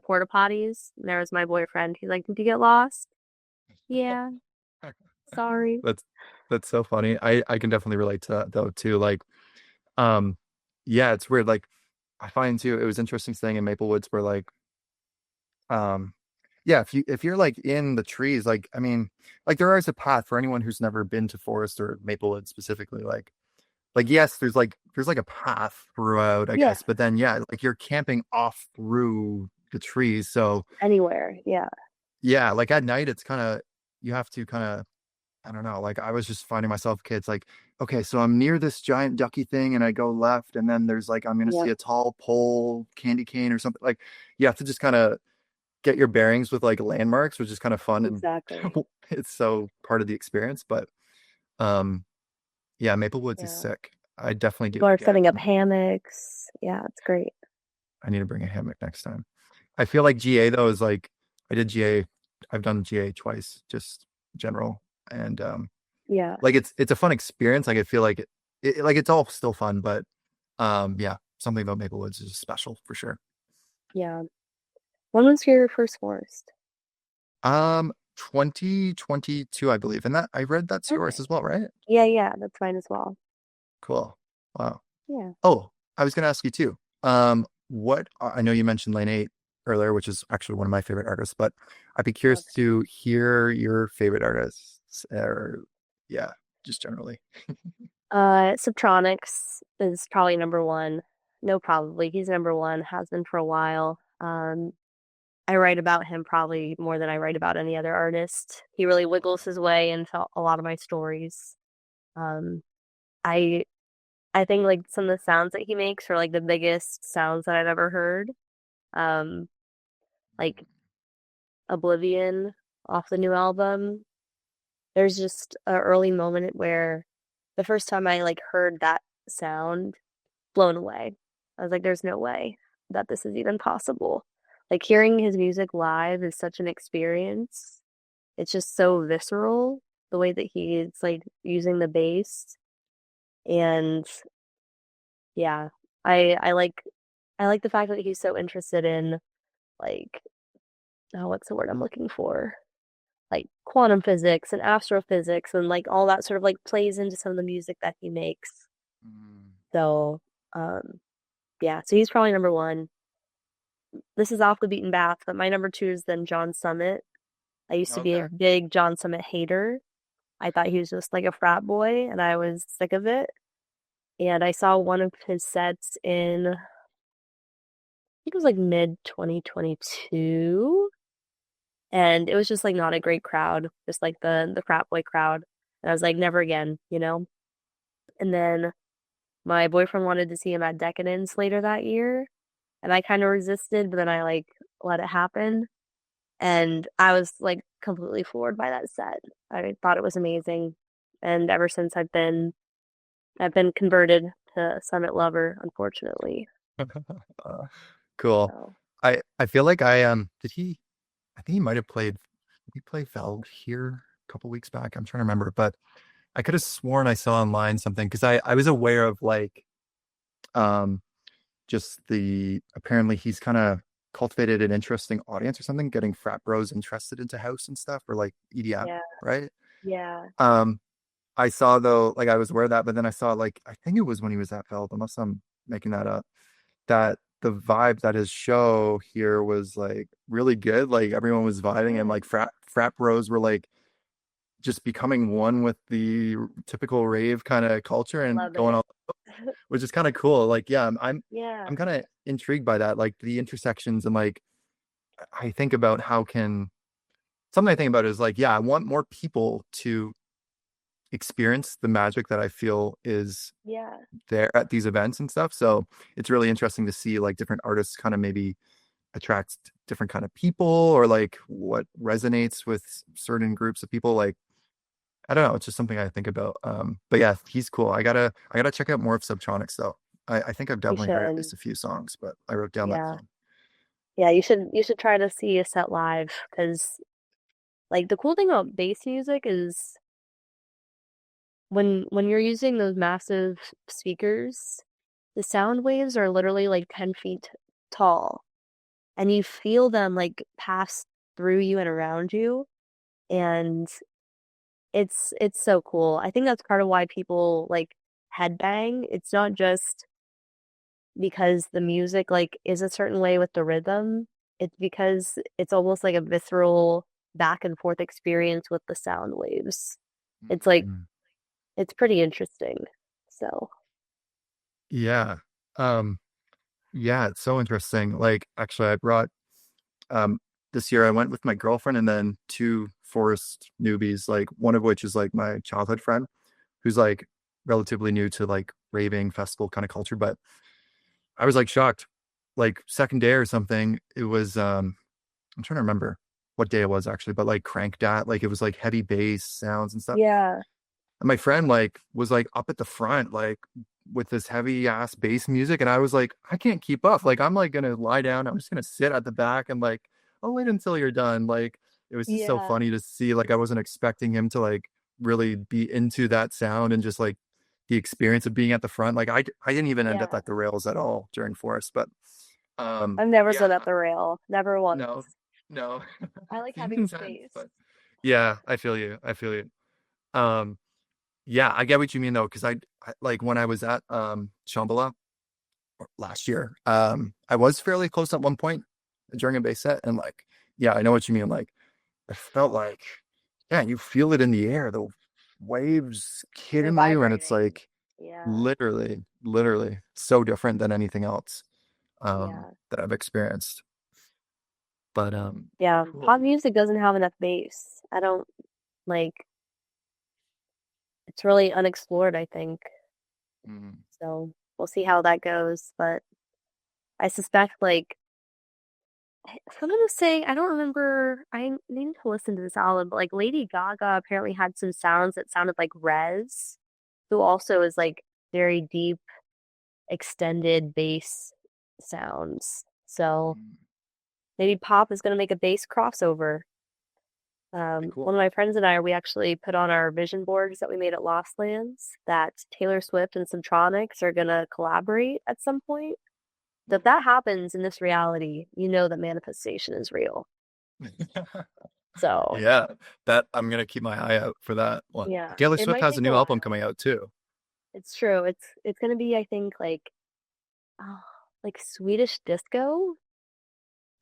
porta potties. And there was my boyfriend. He's like, "Did you get lost?" Yeah, sorry. That's that's so funny. I can definitely relate to that though too. Like, um, yeah, it's weird. Like, I find too, it was interesting staying in Maple Woods where like, um, yeah, if you're like in the trees, like, I mean, like there is a path for anyone who's never been to Forest or Maplewood specifically. Like yes, there's like a path throughout, I Yeah, guess, but then yeah, like you're camping off through the trees. So anywhere. Yeah, yeah, like at night, it's kind of you have to kind of I don't know. Like I was just finding myself kids like, okay, so I'm near this giant ducky thing and I go left and then there's like I'm gonna yeah, see a tall pole candy cane or something. Like you have to just kind of get your bearings with like landmarks, which is kind of fun and exactly. it's so part of the experience. But um yeah, Maple Woods is Yeah. sick. I definitely do People it are again. setting up hammocks. Yeah, it's great. I need to bring a hammock next time. I feel like GA though is like I did GA. I've done GA twice, just general. And Yeah, like it's a fun experience. Like I feel like like it's all still fun, but yeah, something about Maple Woods is special for sure. yeah. When was your first forest? 2022, I believe. And that I read that's yours Okay. as well, right? Yeah, yeah, that's fine as well. Cool. Wow. Yeah. Oh, I was gonna ask you too. What I know you mentioned Lane 8 earlier, which is actually one of my favorite artists, but I'd be curious Okay. to hear your favorite artists or yeah, just generally. Subtronics is probably number one. No, probably. He's number one, has been for a while. I write about him probably more than I write about any other artist. He really wiggles his way into a lot of my stories. Um, I I think like some of the sounds that he makes are like the biggest sounds that I've ever heard. Um, like Oblivion off the new album. There's just a early moment where the first time I like heard that sound, blown away. I was like, there's no way that this is even possible. Like hearing his music live is such an experience. It's just so visceral, the way that he's like using the bass. And yeah, I like the fact that he's so interested in like, oh, what's the word I'm looking for? like quantum physics and astrophysics and like all that sort of like plays into some of the music that he makes. Mm. So, um, yeah, so he's probably number one. This is off the beaten path, but my number two is then John Summit. I used to be a Okay. big John Summit hater. I thought he was just like a frat boy, and I was sick of it. And I saw one of his sets in, I think it was like mid 2022, and it was just like not a great crowd, just like the frat boy crowd. And I was like, never again, you know? And then my boyfriend wanted to see him at Decadence later that year, and I kind of resisted, but then I like let it happen. And I was like completely floored by that set. I thought it was amazing. And ever since I've been converted to Summit Lover, unfortunately. Uh, cool. So I feel like I did he I think he might have played did he play Feld here a couple weeks back. I'm trying to remember, but I could have sworn I saw online something because I was aware of like um just the apparently he's kind of cultivated an interesting audience or something, getting frat bros interested into house and stuff or like EDM, yeah, right? yeah, Um I saw though, like I was aware of that, but then I saw like I think it was when he was at Feld, unless I'm making that up, that the vibe that his show here was like really good. Like everyone was vibing and good. like frat bros were like just becoming one with the typical rave kind of culture I and love going it. on, which is kind of cool. Like, yeah, Yeah, I'm kind of intrigued by that, like the intersections and like I think about how can something I think about is like, yeah, I want more people to experience the magic that I feel is yeah, there at these events and stuff. So it's really interesting to see like different artists kind of maybe attract different kind of people or like what resonates with certain groups of people. Like I don't know, it's just something I think about. But yeah, he's cool. I gotta check out more of Subtronics though. I think I've you definitely heard at should. least a few songs, but I wrote down that Yeah, thing. yeah, you should try to see a set live because like the cool thing about bass music is when you're using those massive speakers, the sound waves are literally like 10 feet tall, and you feel them like pass through you and around you, and it's so cool. I think that's part of why people like headbang. It's not just because the music like is a certain way with the rhythm. It's because it's almost like a visceral back and forth experience with the sound waves. It's like Mm. it's pretty interesting. So, Yeah. Um, yeah, it's so interesting. Like actually I brought um this year I went with my girlfriend and then two forest newbies, like one of which is like my childhood friend who's like relatively new to like raving festival kind of culture, but I was like shocked. Like second day or something, it was I'm trying to remember what day it was actually, but like cranked at like it was like heavy bass sounds and stuff. yeah, And my friend like was like up at the front, like with this heavy ass bass music, and I was like, I can't keep up. Like I'm like gonna lie down. I'm just gonna sit at the back and like I'll wait until you're done. Like it was just so yeah, funny to see. Like I wasn't expecting him to like really be into that sound and just like the experience of being at the front. Like I didn't even end up yeah. at the rails at all during Forest, but I've never yeah, stood at the rail, never once. no, no, I like seems having intense, space. but yeah, I feel you. I feel you. Um, yeah, I get what you mean though, because I like when I was at Shambhala last year, I was fairly close at one point during a bass set, and like, yeah, I know what you mean. Like, I felt like, yeah, you feel it in the air, the waves They're hitting you, and it's vibrating. like Yeah, literally so different than anything else yeah, that I've experienced. But yeah. cool. Pop music doesn't have enough bass. I don't like. It's really unexplored, I think. Mm. So we'll see how that goes. But I suspect like someone was saying, I don't remember, I need to listen to this album, but like Lady Gaga apparently had some sounds that sounded like Rez, who also is like very deep, extended bass sounds. So Mm. maybe pop is going to make a bass crossover. Pretty One cool. of my friends and I, we actually put on our vision boards that we made at Lost Lands that Taylor Swift and Synchronic's are going to collaborate at some point. So if that happens in this reality, you know that manifestation is real. So Yeah, that I'm gonna keep my eye out for that one. yeah, Taylor it Swift might has a take a new album while. coming out too. It's true. It's gonna be, I think, oh, like Swedish disco.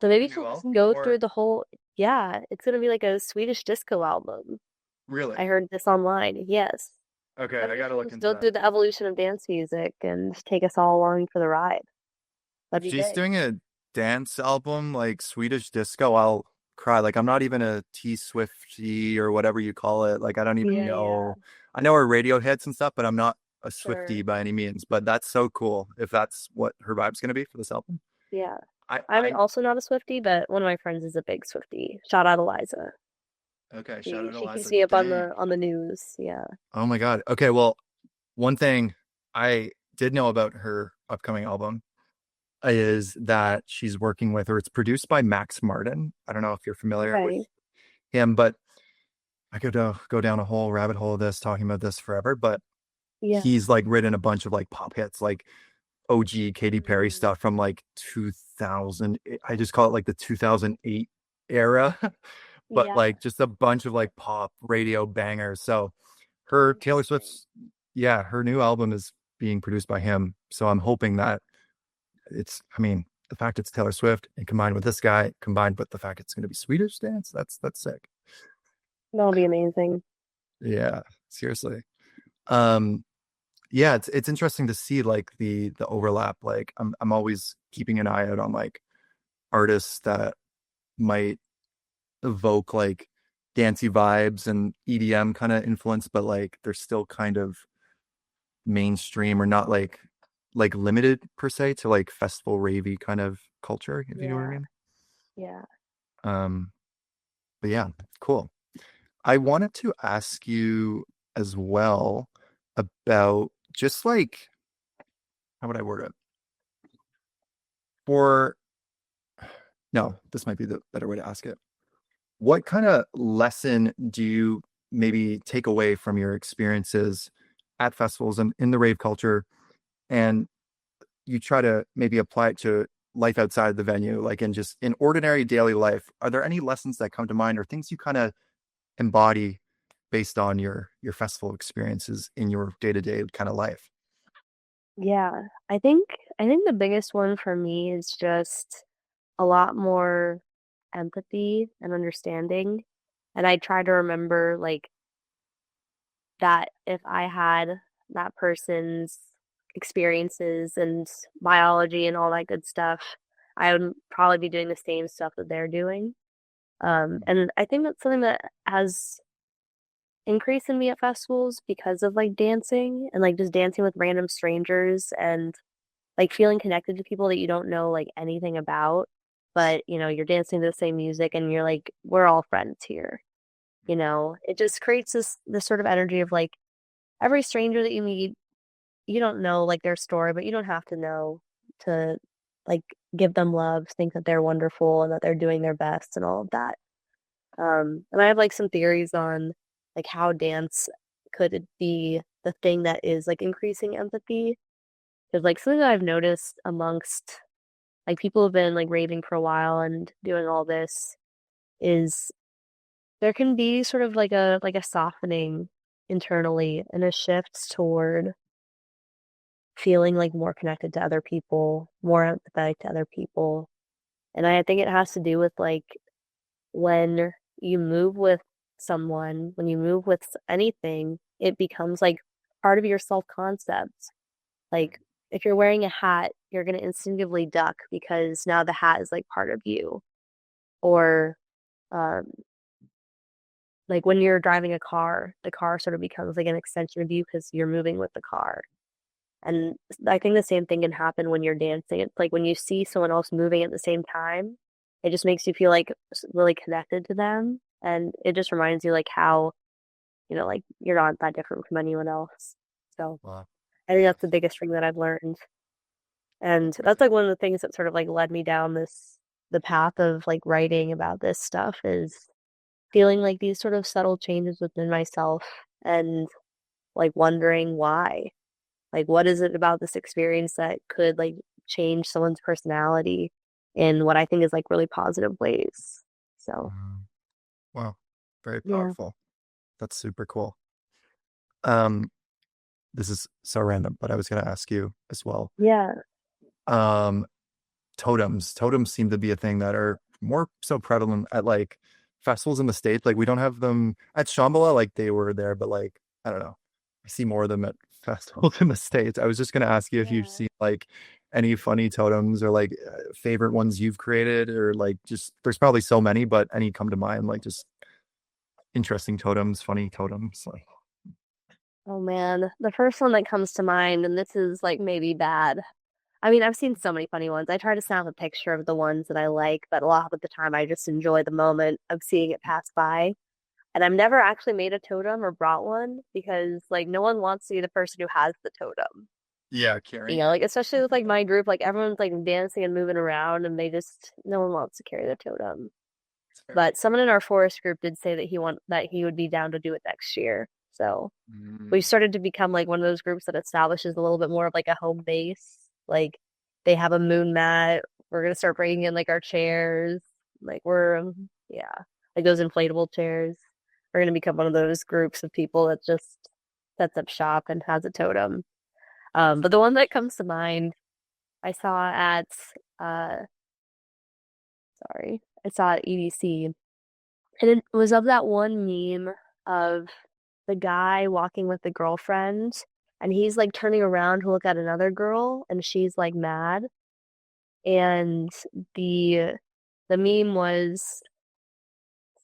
So A maybe new she'll just album? go through Or the whole. Yeah, it's gonna be like a Swedish disco album. I really? heard this online. Yes. Okay, So I maybe gotta she'll look just into go that. through the evolution of dance music and just take us all along for the ride. If That'd be she's big. doing a dance album like Swedish disco, I'll cry. Like I'm not even a T Swifty or whatever you call it. Like I don't even Yeah, yeah, know. I know her radio hits and stuff, but I'm not a Swifty sure. by any means. But that's so cool if that's what her vibe's gonna be for this album. Yeah. I I'm I also not a Swiftie, but one of my friends is a big Swiftie. Shout out Eliza. okay, shout She out she keeps Eliza. me up on Dang. the news. Yeah. Oh my God. Okay, well, one thing I did know about her upcoming album is that she's working with, or it's produced by Max Martin. I don't know if you're familiar with Okay. him, but I could go down a whole rabbit hole of this, talking about this forever. But Yeah. he's like written a bunch of like pop hits, like OG Katy Perry Mm, stuff from like 2000. I just call it like the 2008 era, but yeah. like just a bunch of like pop radio bangers. So her Taylor Interesting. Swift's, yeah, her new album is being produced by him. So I'm hoping that I mean, the fact it's Taylor Swift and combined with this guy, combined with the fact it's going to be Swedish dance, that's sick. That'll be amazing. Yeah, seriously. Um, yeah, it's interesting to see like the overlap. Like I'm always keeping an eye out on like artists that might evoke like dancey vibes and EDM kind of influence, but like they're still kind of mainstream or not like limited per se to like festival ravey kind of culture, if you know what I Yeah. mean. Yeah. Um, but yeah, cool. I wanted to ask you as well about just like how would I word it? For no, this might be the better way to ask it. What kind of lesson do you maybe take away from your experiences at festivals and in the rave culture, and you try to maybe apply it to life outside the venue, like in just in ordinary daily life? Are there any lessons that come to mind or things you kind of embody based on your festival experiences in your day-to-day kind of life? Yeah. I think the biggest one for me is just a lot more empathy and understanding. And I try to remember like that if I had that person's experiences and biology and all that good stuff, I would probably be doing the same stuff that they're doing. And I think that's something that has increased in me at festivals because of like dancing and like just dancing with random strangers and like feeling connected to people that you don't know like anything about, but you're dancing to the same music and you're like, we're all friends here. It just creates this sort of energy of like every stranger that you meet, you don't know like their story, but you don't have to know to like give them love, think that they're wonderful and that they're doing their best and all of that. And I have like some theories on like how dance could be the thing that is like increasing empathy. Because like something that I've noticed amongst like people who've been like raving for a while and doing all this is there can be sort of like a softening internally and a shift toward feeling like more connected to other people, more empathetic to other people. And I think it has to do with like when you move with someone, when you move with anything, it becomes like part of your self-concept. Like if you're wearing a hat, you're going to instinctively duck because now the hat is like part of you. Or um, like when you're driving a car, the car sort of becomes like an extension of you because you're moving with the car. And I think the same thing can happen when you're dancing. It's like when you see someone else moving at the same time, it just makes you feel like really connected to them. And it just reminds you like how, like you're not that different from anyone else. So Wow. I think that's the biggest thing that I've learned. And that's like one of the things that sort of like led me down the path of like writing about this stuff is feeling like these sort of subtle changes within myself and like wondering why. Like, what is it about this experience that could like change someone's personality in what I think is like really positive ways? So, Wow. Very Yeah. powerful. That's super cool. Um, this is so random, but I was gonna ask you as well. Yeah. Um, totems. Totems seem to be a thing that are more so prevalent at like festivals in the States. Like we don't have them at Shambhala, like they were there, but like I don't know. I see more of them at festivals in the States. I was just gonna ask you if you've Yeah. seen like any funny totems or like favorite ones you've created or like just there's probably so many, but any come to mind, like just interesting totems, funny totems. Like Oh man, the first one that comes to mind, and this is like maybe bad. I mean, I've seen so many funny ones. I try to snap a picture of the ones that I like, but a lot of the time I just enjoy the moment of seeing it pass by. And I've never actually made a totem or brought one because like no one wants to be the person who has the totem. yeah, You carrying know, it. like especially with like my group, like everyone's like dancing and moving around and they just no one wants to carry the totem. It's fair. But someone in our forest group did say that he would be down to do it next year. So Mm, we've started to become like one of those groups that establishes a little bit more of like a home base. Like they have a moon mat. We're gonna start bringing in like our chairs. Like we're yeah, like those inflatable chairs. We're gonna become one of those groups of people that just sets up shop and has a totem. But the one that comes to mind, I saw at uh I saw at EDC, and it was of that one meme of the guy walking with the girlfriend and he's like turning around to look at another girl and she's like mad and the the meme was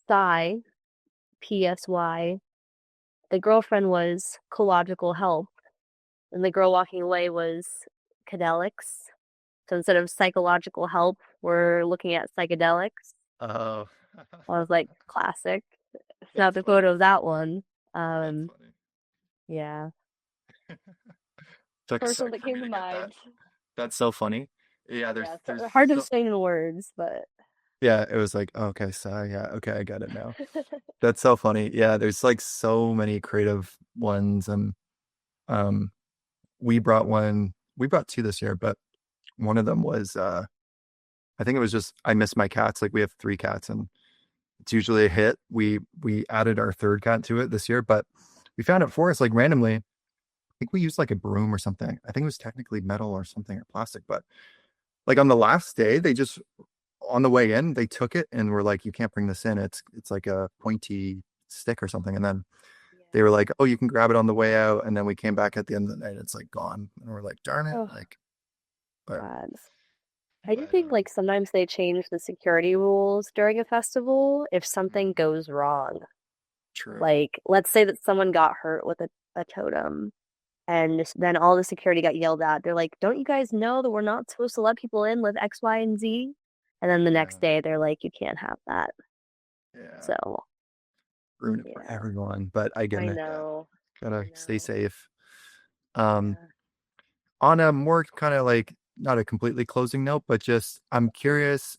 Psy PSY. The girlfriend was Ecological Help and the girl walking away was Cadelics. So instead of psychological help, we're looking at psychedelics. oh, I was like, classic. that's Snap the funny. photo of that one. That's Um, funny. yeah. Took a First one sec that for came me to to get that. mind. That's so funny. Yeah, Yeah, there's it's hard to so explain in words, but yeah, it was like, okay, so yeah, okay, I get it now. That's so funny. Yeah, there's like so many creative ones. Um we brought two this year, but one of them was I think it was just I miss my cats. Like we have three cats and it's usually a hit. We added our third cat to it this year, but we found it for us like randomly. I think we used like a broom or something. I think it was technically metal or something or plastic, but like on the last day, they just on the way in, they took it and were like, "You can't bring this in. It's like a pointy stick or something." And then they were yeah. like, "Oh, you can grab it on the way out." And then we came back at the end of the night, it's like gone, and we're like, "Darn it!" Oh Like, but God. I do but think like sometimes they change the security rules during a festival if something mm, goes wrong. true. Like let's say that someone got hurt with a totem and then all the security got yelled at. They're like, "Don't you guys know that we're not supposed to let people in with X, Y, and Z?" And then the Yeah, next day they're like, "You can't have that." yeah, So, ruin it for yeah. everyone. But I get I it. Yeah, know. I gotta stay know. safe. Um, Yeah. on a more kind of like not a completely closing note, but just I'm curious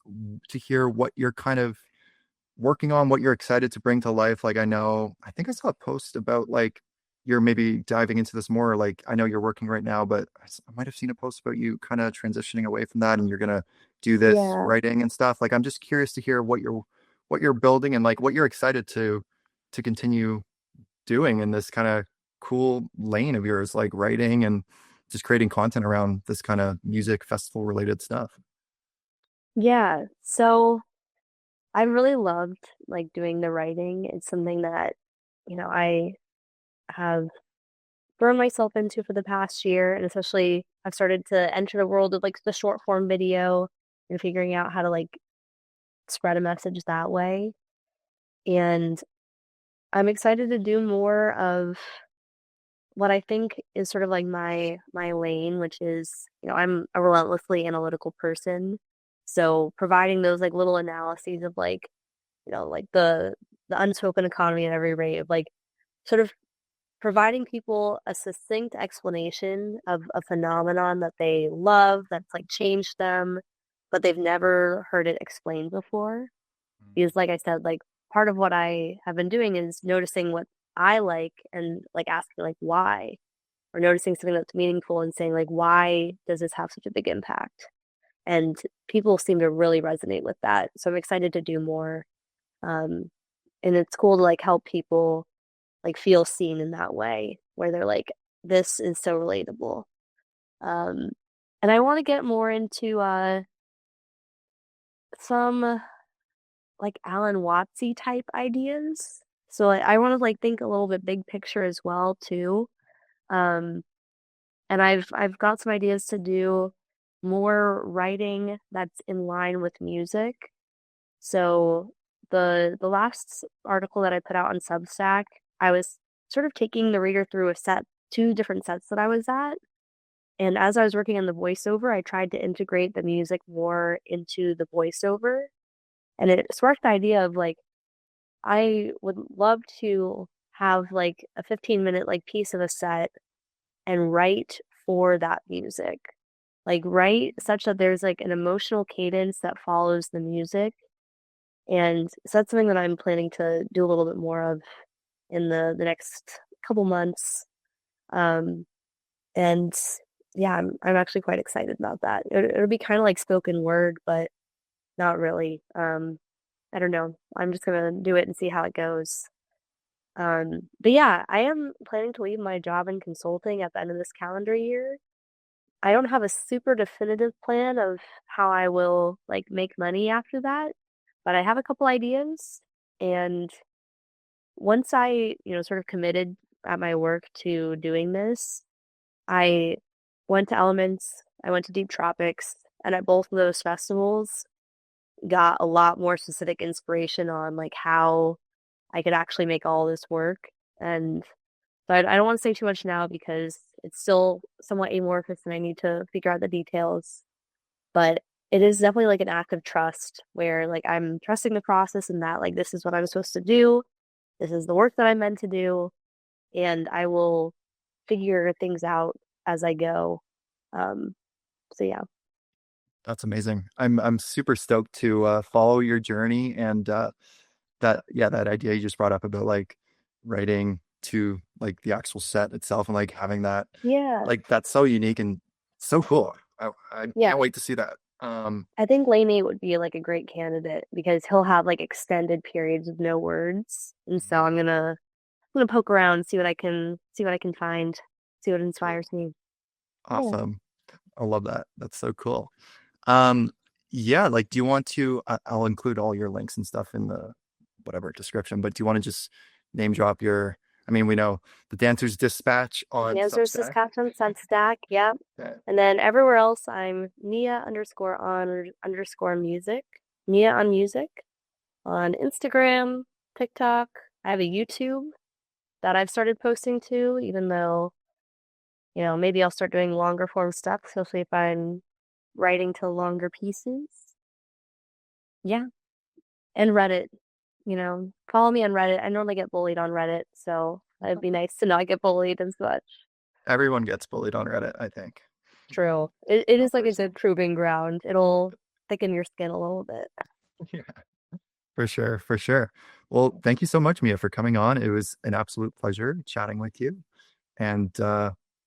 to hear what you're kind of working on, what you're excited to bring to life. Like I think I saw a post about like you're maybe diving into this more. Like I know you're working right now, but I might have seen a post about you kind of transitioning away from that and you're gonna do this Yeah. writing and stuff. Like I'm just curious to hear what you're building and like what you're excited to continue doing in this kind of cool lane of yours, like writing and just creating content around this kind of music festival related stuff. Yeah. So I really loved like doing the writing. It's something that, I have thrown myself into for the past year, and especially I've started to enter the world of like the short form video and figuring out how to like spread a message that way. And I'm excited to do more of what I think is sort of like my lane, which is, I'm a relentlessly analytical person. So providing those like little analyses of like, like the unspoken economy at every rate of like sort of providing people a succinct explanation of a phenomenon that they love, that's like changed them, but they've never heard it explained before. Because like I said, like part of what I have been doing is noticing what I like and like asking like why, or noticing something that's meaningful and saying like why does this have such a big impact? And people seem to really resonate with that. So I'm excited to do more. Um, and it's cool to like help people like feel seen in that way where they're like, this is so relatable. Um, and I want to get more into some like Alan Wattsy type ideas. So I want to like think a little bit big picture as well too. Um, and I've got some ideas to do more writing that's in line with music. So the last article that I put out on Substack, I was sort of taking the reader through two different sets that I was at. And as I was working on the voiceover, I tried to integrate the music more into the voiceover. And it sparked the idea of like, I would love to have like a 15-minute like piece of a set and write for that music. Like write such that there's like an emotional cadence that follows the music. And so that's something that I'm planning to do a little bit more of in the next couple months. Um, and yeah, I'm actually quite excited about that. It'll be kind of like spoken word, but not really. I don't know. I'm just gonna do it and see how it goes. But yeah, I am planning to leave my job in consulting at the end of this calendar year. I don't have a super definitive plan of how I will like make money after that, but I have a couple ideas. And once I, sort of committed at my work to doing this, I went to Elements, I went to Deep Tropics, and at both of those festivals, got a lot more specific inspiration on like how I could actually make all this work. And so I don't want to say too much now because it's still somewhat amorphous and I need to figure out the details. But it is definitely like an act of trust where like I'm trusting the process and that like this is what I'm supposed to do. This is the work that I'm meant to do, and I will figure things out as I go. Um, so yeah. That's amazing. I'm super stoked to follow your journey and that idea you just brought up about like writing to like the actual set itself and like having that Yeah. like that's so unique and so cool. I Yeah. can't wait to see that. I think Laney would be like a great candidate because he'll have like extended periods of no words. And so I'm gonna poke around, see what I can find, see what Cool. inspires me. Yeah. Awesome. I love that. That's so cool. Um, yeah, like, do you want to? I'll include all your links and stuff in the whatever description, but do you want to just name drop your? I mean, we know the Dancer's Dispatch on The answer is Substack. Saskatchewan Sunstack. Yep. Okay. And then everywhere else, I'm Mia underscore on underscore music. Mia on music on Instagram, TikTok. I have a YouTube that I've started posting to, even though, maybe I'll start doing longer form stuff, especially if I'm writing to longer pieces. Yeah. And Reddit, follow me on Reddit. I normally get bullied on Reddit, so it'd be nice to not get bullied as much. Everyone gets bullied on Reddit, I think. True. It Not is like a personally. good proving ground. It'll thicken your skin a little bit. Yeah, for sure, for sure. Well, thank you so much, Mia, for coming on. It was an absolute pleasure chatting with you. And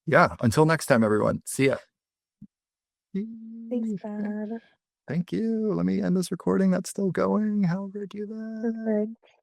yeah, until next time, everyone. See ya. Thanks, Dad. Thank you. Let me end this recording. That's still going. How do I do that? Perfect.